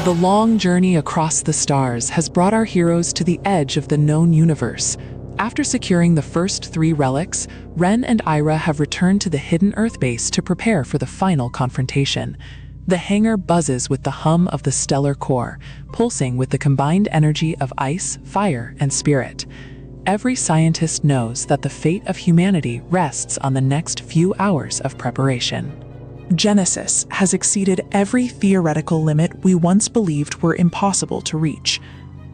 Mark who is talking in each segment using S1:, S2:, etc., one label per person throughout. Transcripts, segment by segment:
S1: The long journey across the stars has brought our heroes to the edge of the known universe. After securing the first 3 relics, Ren and Ira have returned to the hidden Earth base to prepare for the final confrontation. The hangar buzzes with the hum of the stellar core, pulsing with the combined energy of ice, fire, and spirit. Every scientist knows that the fate of humanity rests on the next few hours of preparation.
S2: Genesis has exceeded every theoretical limit we once believed were impossible to reach.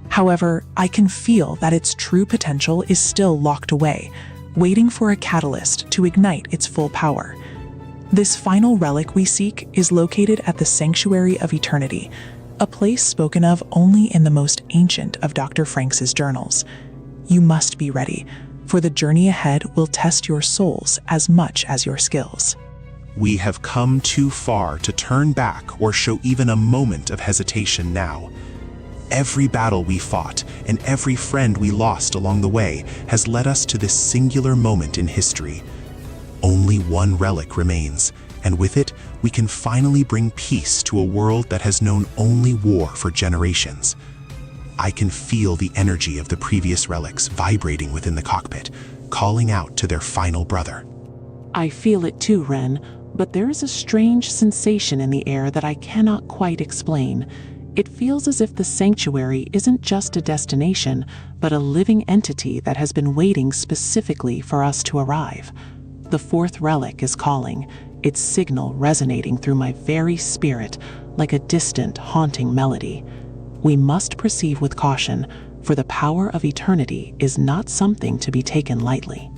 S2: However, I can feel that its true potential is still locked away, waiting for a catalyst to ignite its full power. This final relic we seek is located at the Sanctuary of Eternity, a place spoken of only in the most ancient of Dr. FRANXX's journals. You must be ready, for the journey ahead will test your souls as much as your skills.
S3: We have come too far to turn back or show even a moment of hesitation now. Every battle we fought and every friend we lost along the way has led us to this singular moment in history. Only one relic remains, and with it, we can finally bring peace to a world that has known only war for generations. I can feel the energy of the previous relics vibrating within the cockpit, calling out to their final brother.
S4: I feel it too, Ren, but there is a strange sensation in the air that I cannot quite explain. It feels as if the sanctuary isn't just a destination, but a living entity that has been waiting specifically for us to arrive. The 4th relic is calling, its signal resonating through my very spirit like a distant, haunting melody. We must proceed with caution, for the power of eternity is not something to be taken lightly.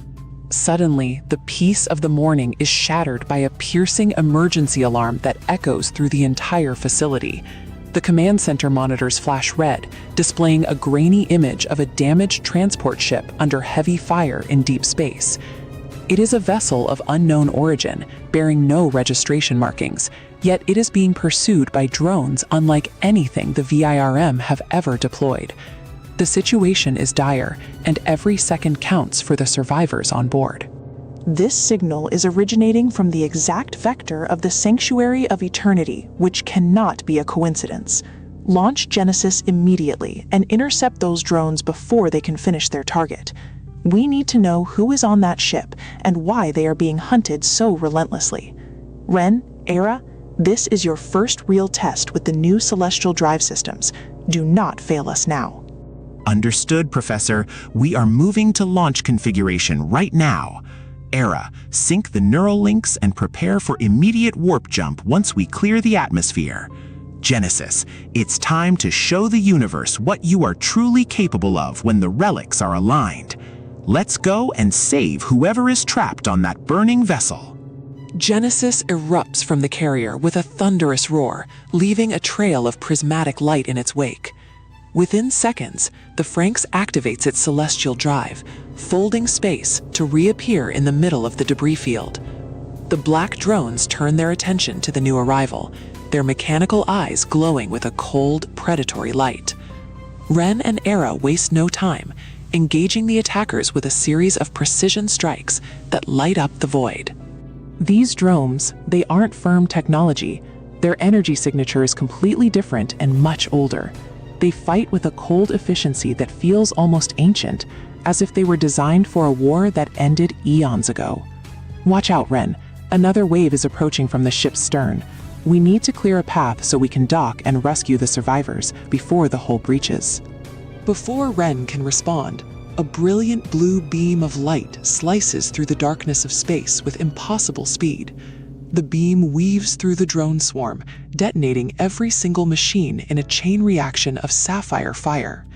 S1: Suddenly, the peace of the morning is shattered by a piercing emergency alarm that echoes through the entire facility. The command center monitors flash red, displaying a grainy image of a damaged transport ship under heavy fire in deep space. It is a vessel of unknown origin, bearing no registration markings, yet it is being pursued by drones unlike anything the VIRM have ever deployed. The situation is dire, and every second counts for the survivors on board.
S2: This signal is originating from the exact vector of the Sanctuary of Eternity, which cannot be a coincidence. Launch Genesis immediately and intercept those drones before they can finish their target. We need to know who is on that ship and why they are being hunted so relentlessly. Ren, Era, this is your first real test with the new celestial drive systems. Do not fail us now.
S5: Understood, Professor. We are moving to launch configuration right now. Era, sync the neural links and prepare for immediate warp jump once we clear the atmosphere. Genesis, it's time to show the universe what you are truly capable of when the relics are aligned. Let's go and save whoever is trapped on that burning vessel.
S1: Genesis erupts from the carrier with a thunderous roar, leaving a trail of prismatic light in its wake. Within seconds, the FRANXX activates its celestial drive, folding space to reappear in the middle of the debris field. The black drones turn their attention to the new arrival, their mechanical eyes glowing with a cold, predatory light. Ren and Era waste no time, engaging the attackers with a series of precision strikes that light up the void. These drones, they aren't firm technology. Their energy signature is completely different and much older. They fight with a cold efficiency that feels almost ancient, as if they were designed for a war that ended eons ago. Watch out, Ren. Another wave is approaching from the ship's stern. We need to clear a path so we can dock and rescue the survivors before the hull breaches. Before Ren can respond, a brilliant blue beam of light slices through the darkness of space with impossible speed. The beam weaves through the drone swarm, detonating every single machine in a chain reaction of sapphire fire.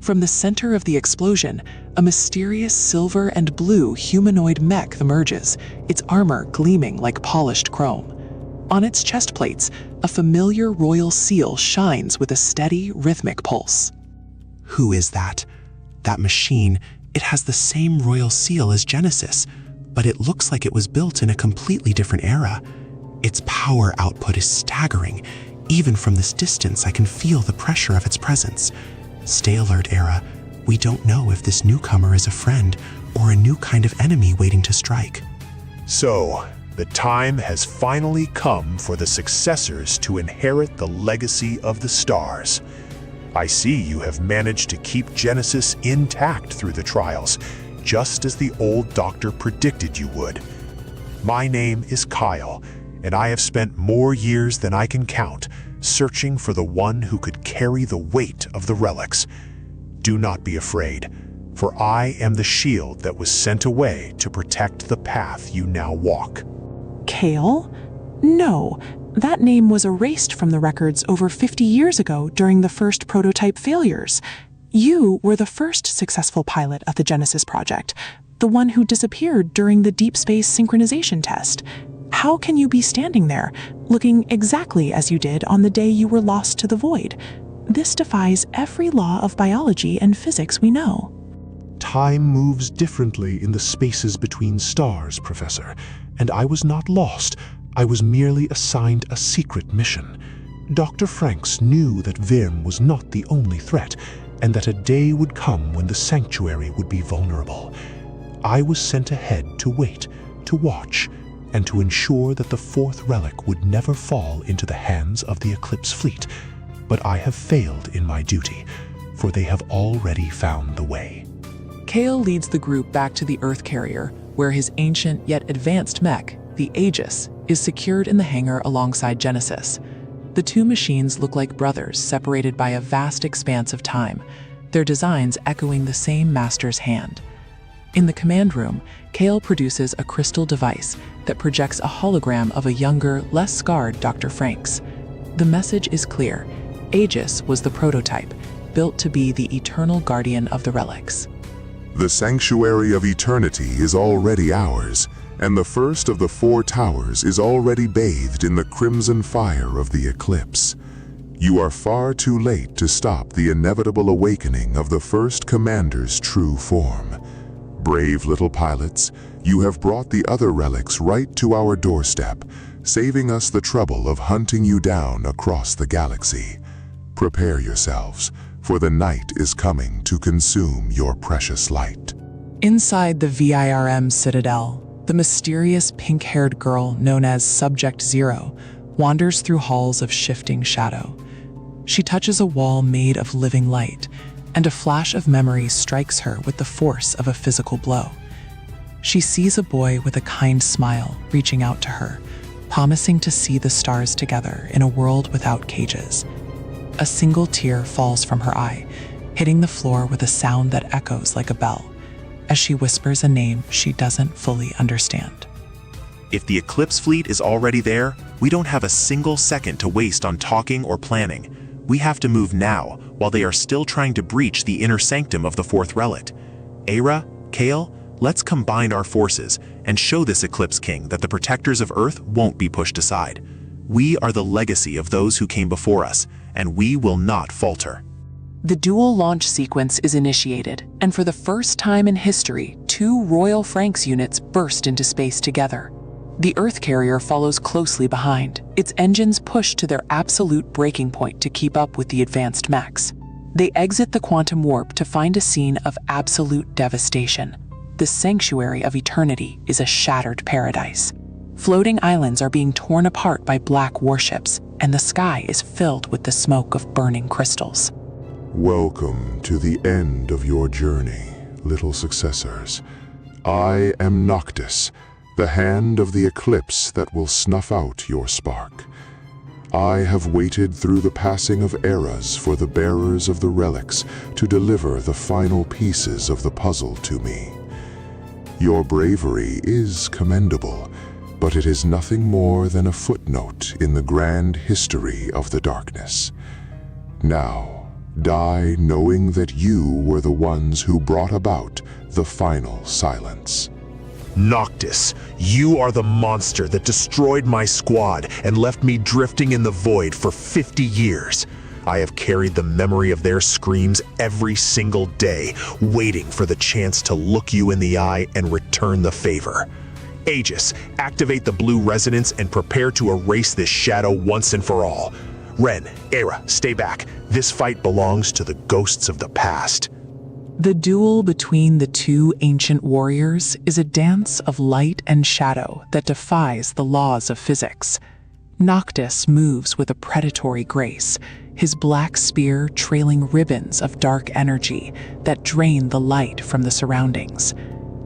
S1: From the center of the explosion, a mysterious silver and blue humanoid mech emerges, its armor gleaming like polished chrome. On its chest plates, a familiar royal seal shines with a steady, rhythmic pulse.
S3: Who is that? That machine, it has the same royal seal as Genesis, but it looks like it was built in a completely different era. Its power output is staggering. Even from this distance, I can feel the pressure of its presence. Stay alert, Era. We don't know if this newcomer is a friend or a new kind of enemy waiting to strike.
S6: So,
S3: The time has finally come for the successors to inherit the legacy of the stars. I see you have managed to keep Genesis intact through the trials, just as the old doctor predicted you would. My name is Kyle, and I have spent more years than I can count searching for the one who could carry the weight of the relics. Do not be afraid, for I am the shield that was sent away to protect the path you now walk.
S2: Kale? No, that name was erased from the records over 50 years ago during the first prototype failures. You were the first successful pilot of the Genesis project, the one who disappeared during the deep space synchronization test. How can you be standing there, looking exactly as you did on the day you were lost to the void? This defies every law of biology and physics we know.
S3: Time moves differently in the spaces between stars, Professor, and I was not lost. I was merely assigned a secret mission. Dr. FRANXX knew that Virm was not the only threat, and that a day would come when the sanctuary would be vulnerable. I was sent ahead to wait, to watch, and to ensure that the fourth relic would never fall into the hands of the Eclipse fleet. But I have failed in my duty, for they have already found the way.
S1: Kale leads the group back to the Earth carrier, where his ancient yet advanced mech, the Aegis, is secured in the hangar alongside Genesis. The two machines look like brothers separated by a vast expanse of time, their designs echoing the same master's hand. In the command room, Kale produces a crystal device that projects a hologram of a younger, less scarred Dr. FRANXX. The message is clear. Aegis was the prototype, built to be the eternal guardian of the relics.
S6: The sanctuary of eternity is already ours, and the first of the four towers is already bathed in the crimson fire of the eclipse. You are far too late to stop the inevitable awakening of the first commander's true form. Brave little pilots, you have brought the other relics right to our doorstep, saving us the trouble of hunting you down across the galaxy. Prepare yourselves, for the night is coming to consume your precious light.
S1: Inside the VIRM Citadel, the mysterious pink-haired girl known as Subject Zero wanders through halls of shifting shadow. She touches a wall made of living light, and a flash of memory strikes her with the force of a physical blow. She sees a boy with a kind smile reaching out to her, promising to see the stars together in a world without cages. A single tear falls from her eye, hitting the floor with a sound that echoes like a bell, as she whispers a name she doesn't fully understand.
S5: If the Eclipse fleet is already there, we don't have a single second to waste on talking or planning. We have to move now, while they are still trying to breach the inner sanctum of the fourth relic. Aira, Kale, let's combine our forces and show this Eclipse King that the protectors of Earth won't be pushed aside. We are the legacy of those who came before us, and we will not falter.
S1: The dual launch sequence is initiated, and for the first time in history, two Royal FRANXX units burst into space together. The Earth carrier follows closely behind, its engines pushed to their absolute breaking point to keep up with the advanced mechs. They exit the quantum warp to find a scene of absolute devastation. The sanctuary of eternity is a shattered paradise. Floating islands are being torn apart by black warships, and the sky is filled with the smoke of burning crystals.
S6: Welcome to the end of your journey, little successors. I am Noctis, the hand of the eclipse that will snuff out your spark. I have waited through the passing of eras for the bearers of the relics to deliver the final pieces of the puzzle to me. Your bravery is commendable, but it is nothing more than a footnote in the grand history of the darkness. Now, die knowing that you were the ones who brought about the final silence.
S3: Noctis, you are the monster that destroyed my squad and left me drifting in the void for 50 years. I have carried the memory of their screams every single day, waiting for the chance to look you in the eye and return the favor. Aegis, activate the blue resonance and prepare to erase this shadow once and for all. Ren, Aira, stay back. This fight belongs to the ghosts of the past.
S2: The duel between the two ancient warriors is a dance of light and shadow that defies the laws of physics. Noctis moves with a predatory grace, his black spear trailing ribbons of dark energy that drain the light from the surroundings.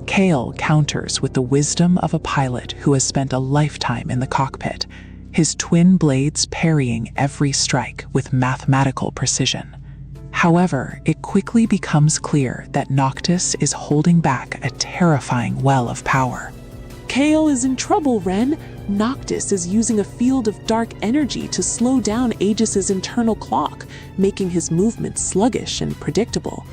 S2: Kale counters with the wisdom of a pilot who has spent a lifetime in the cockpit, his twin blades parrying every strike with mathematical precision. However, it quickly becomes clear that Noctis is holding back a terrifying well of power.
S4: Kale is in trouble, Ren. Noctis is using a field of dark energy to slow down Aegis's internal clock, making his movements sluggish and predictable.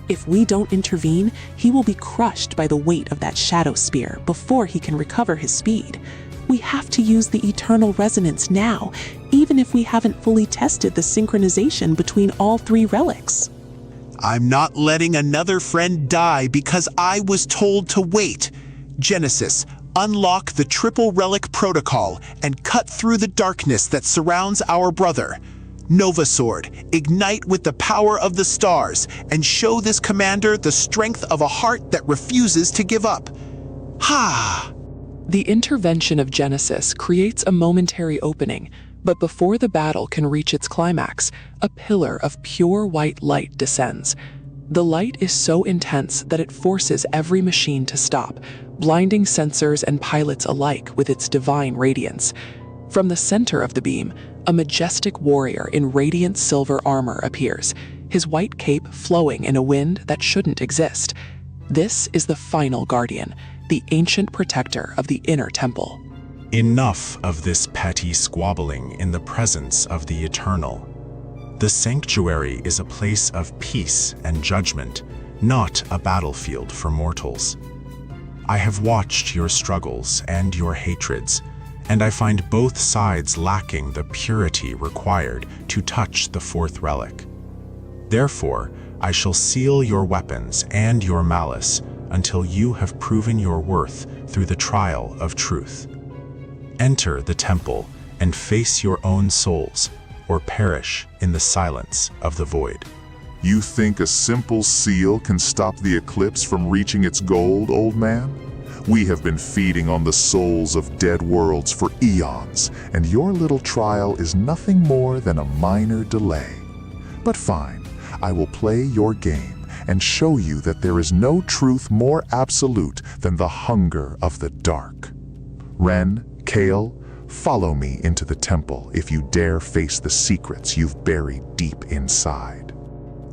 S4: If we don't intervene, he will be crushed by the weight of that shadow spear before he can recover his speed. We have to use the eternal resonance now, even if we haven't fully tested the synchronization between all three relics.
S5: I'm not letting another friend die because I was told to wait. Genesis, unlock the triple relic protocol and cut through the darkness that surrounds our brother. Nova Sword, ignite with the power of the stars and show this commander the strength of a heart that refuses to give up. Ha!
S1: The intervention of Genesis creates a momentary opening, but before the battle can reach its climax, a pillar of pure white light descends. The light is so intense that it forces every machine to stop, blinding sensors and pilots alike with its divine radiance. From the center of the beam, a majestic warrior in radiant silver armor appears, his white cape flowing in a wind that shouldn't exist. This is the final guardian, the ancient protector of the inner temple.
S3: Enough of this petty squabbling in the presence of the eternal. The sanctuary is a place of peace and judgment, not a battlefield for mortals. I have watched your struggles and your hatreds, and I find both sides lacking the purity required to touch the fourth relic. Therefore, I shall seal your weapons and your malice until you have proven your worth through the trial of truth. Enter the temple and face your own souls, or perish in the silence of the void.
S6: You think a simple seal can stop the eclipse from reaching its goal, old man? We have been feeding on the souls of dead worlds for eons, and your little trial is nothing more than a minor delay. But fine, I will play your game and show you that there is no truth more absolute than the hunger of the dark. Ren, Kale, follow me into the temple if you dare face the secrets you've buried deep inside.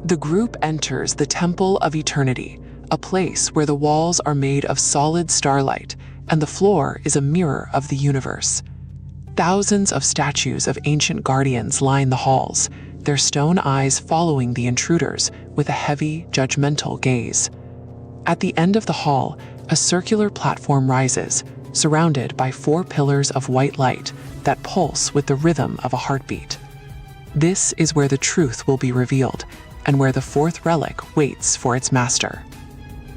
S1: The group enters the Temple of Eternity, a place where the walls are made of solid starlight and the floor is a mirror of the universe. Thousands of statues of ancient guardians line the halls, their stone eyes following the intruders with a heavy, judgmental gaze. At the end of the hall, a circular platform rises, surrounded by 4 pillars of white light that pulse with the rhythm of a heartbeat. This is where the truth will be revealed, and where the fourth relic waits for its master.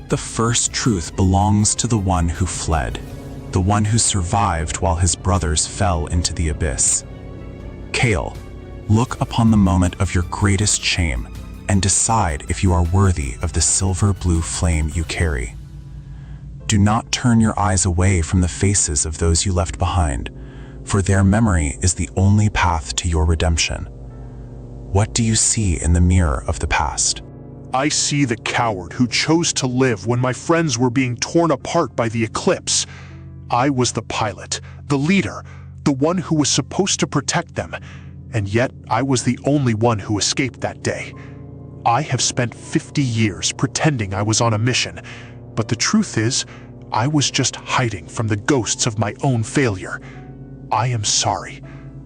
S3: The first truth belongs to the one who fled, the one who survived while his brothers fell into the abyss. Kale, look upon the moment of your greatest shame and decide if you are worthy of the silver-blue flame you carry. Do not turn your eyes away from the faces of those you left behind, for their memory is the only path to your redemption. What do you see in the mirror of the past?
S7: I see the coward who chose to live when my friends were being torn apart by the eclipse. I was the pilot, the leader, the one who was supposed to protect them, and yet I was the only one who escaped that day. I have spent 50 years pretending I was on a mission, but the truth is, I was just hiding from the ghosts of my own failure. I am sorry.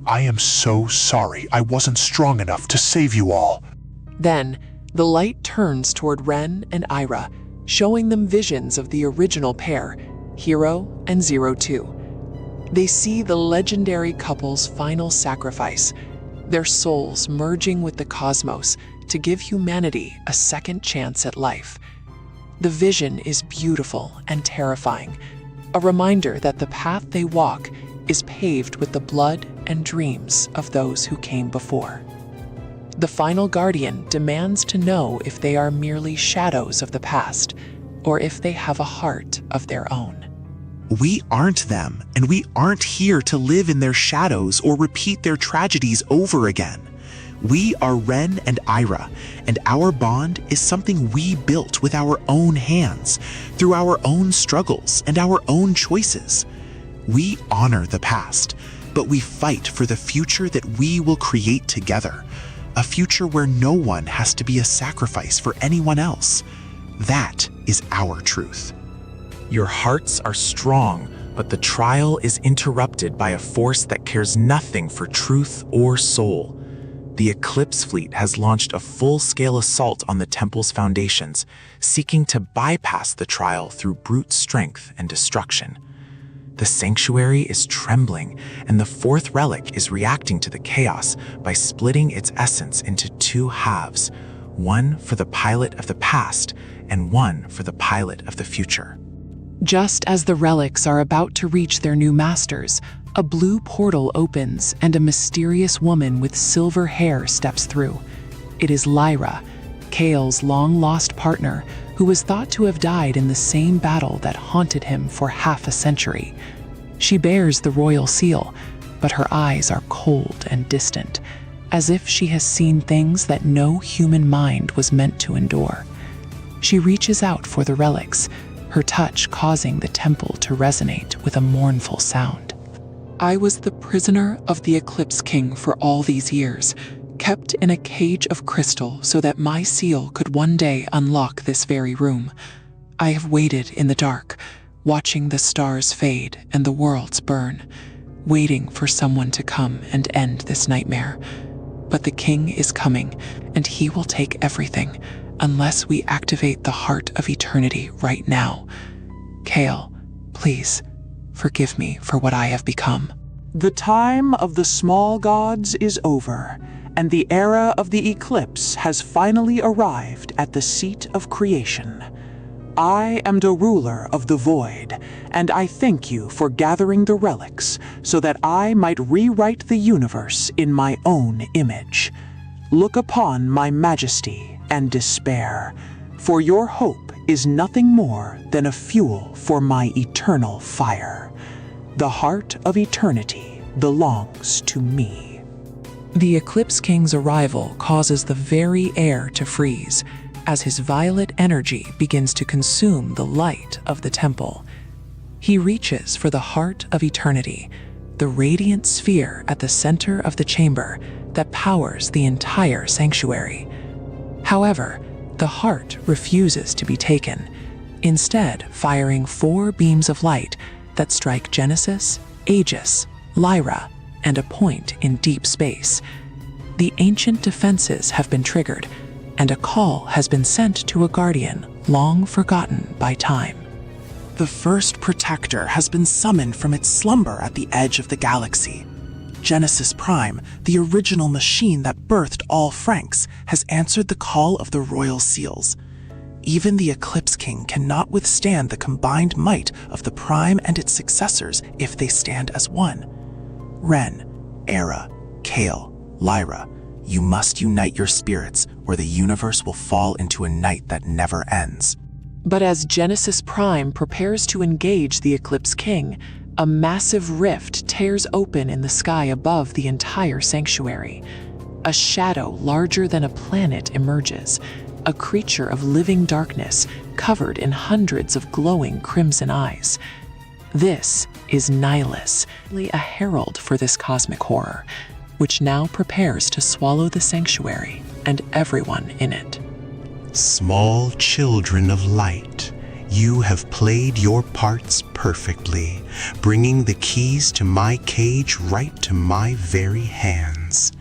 S7: I am so sorry I wasn't strong enough to save you all.
S1: Then, the light turns toward Ren and Ira, showing them visions of the original pair, Hiro and 02. They see the legendary couple's final sacrifice, their souls merging with the cosmos to give humanity a second chance at life. The vision is beautiful and terrifying, a reminder that the path they walk is paved with the blood and dreams of those who came before. The final guardian demands to know if they are merely shadows of the past, or if they have a heart of their own.
S5: We aren't them, and we aren't here to live in their shadows or repeat their tragedies over again. We are Ren and Ira, and our bond is something we built with our own hands, through our own struggles and our own choices. We honor the past, but we fight for the future that we will create together, a future where no one has to be a sacrifice for anyone else. That is our truth.
S2: Your hearts are strong, but the trial is interrupted by a force that cares nothing for truth or soul. The Eclipse Fleet has launched a full-scale assault on the temple's foundations, seeking to bypass the trial through brute strength and destruction. The sanctuary is trembling, and the fourth relic is reacting to the chaos by splitting its essence into two halves, one for the pilot of the past and one for the pilot of the future.
S1: Just as the relics are about to reach their new masters, a blue portal opens and a mysterious woman with silver hair steps through. It is Lyra, Kale's long-lost partner, who was thought to have died in the same battle that haunted him for half a century. She bears the royal seal, but her eyes are cold and distant, as if she has seen things that no human mind was meant to endure. She reaches out for the relics, her touch causing the temple to resonate with a mournful sound. I was the prisoner of the Eclipse King for all these years, kept in a cage of crystal so that my seal could one day unlock this very room. I have waited in the dark, watching the stars fade and the worlds burn, waiting for someone to come and end this nightmare. But the king is coming, and he will take everything, unless we activate the heart of eternity right now. Kale, please, forgive me for what I have become.
S8: The time of the small gods is over, and the era of the eclipse has finally arrived at the seat of creation. I am the ruler of the void, and I thank you for gathering the relics so that I might rewrite the universe in my own image. Look upon my majesty and despair, for your hope is nothing more than a fuel for my eternal fire. The heart of eternity belongs to me.
S2: The Eclipse King's arrival causes the very air to freeze, as his violet energy begins to consume the light of the temple. He reaches for the heart of eternity, the radiant sphere at the center of the chamber that powers the entire sanctuary. However, the heart refuses to be taken, instead firing 4 beams of light that strike Genesis, Aegis, Lyra, and a point in deep space. The ancient defenses have been triggered, and a call has been sent to a guardian long forgotten by time.
S5: The first protector has been summoned from its slumber at the edge of the galaxy. Genesis Prime, the original machine that birthed all FRANXX, has answered the call of the royal seals. Even the Eclipse King cannot withstand the combined might of the Prime and its successors if they stand as one. Ren, Era, Kale, Lyra, you must unite your spirits, or the universe will fall into a night that never ends.
S1: But as Genesis Prime prepares to engage the Eclipse King, a massive rift tears open in the sky above the entire sanctuary. A shadow larger than a planet emerges, a creature of living darkness covered in hundreds of glowing crimson eyes. This is Nihilus, a herald for this cosmic horror, which now prepares to swallow the sanctuary and everyone in it.
S3: Small children of light, you have played your parts perfectly, bringing the keys to my cage right to my very hands.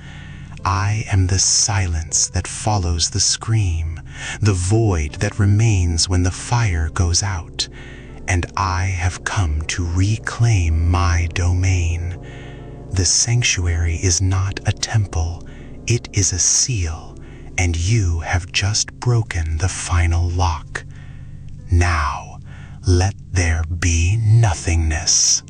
S3: I am the silence that follows the scream, the void that remains when the fire goes out, and I have come to reclaim my domain. The sanctuary is not a temple, it is a seal, and you have just broken the final lock. Now, let there be nothingness.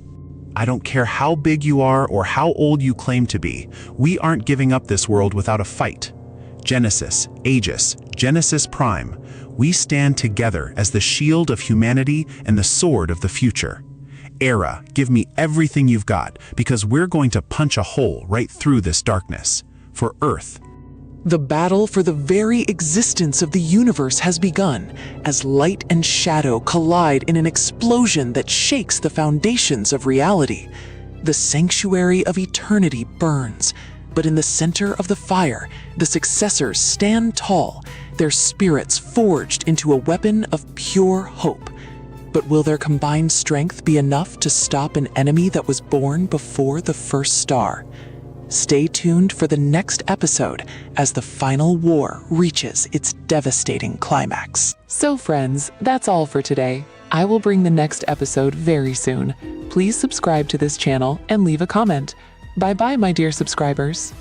S5: I don't care how big you are or how old you claim to be, we aren't giving up this world without a fight.
S3: Genesis, Aegis, Genesis Prime, we stand together as the shield of humanity and the sword of the future. Era, give me everything you've got, because we're going to punch a hole right through this darkness. For Earth.
S1: The battle for the very existence of the universe has begun, as light and shadow collide in an explosion that shakes the foundations of reality. The sanctuary of eternity burns, but in the center of the fire, the successors stand tall, their spirits forged into a weapon of pure hope. But will their combined strength be enough to stop an enemy that was born before the first star? Stay tuned for the next episode as the final war reaches its devastating climax.
S4: So friends, that's all for today. I will bring the next episode very soon. Please subscribe to this channel and leave a comment. Bye-bye, my dear subscribers.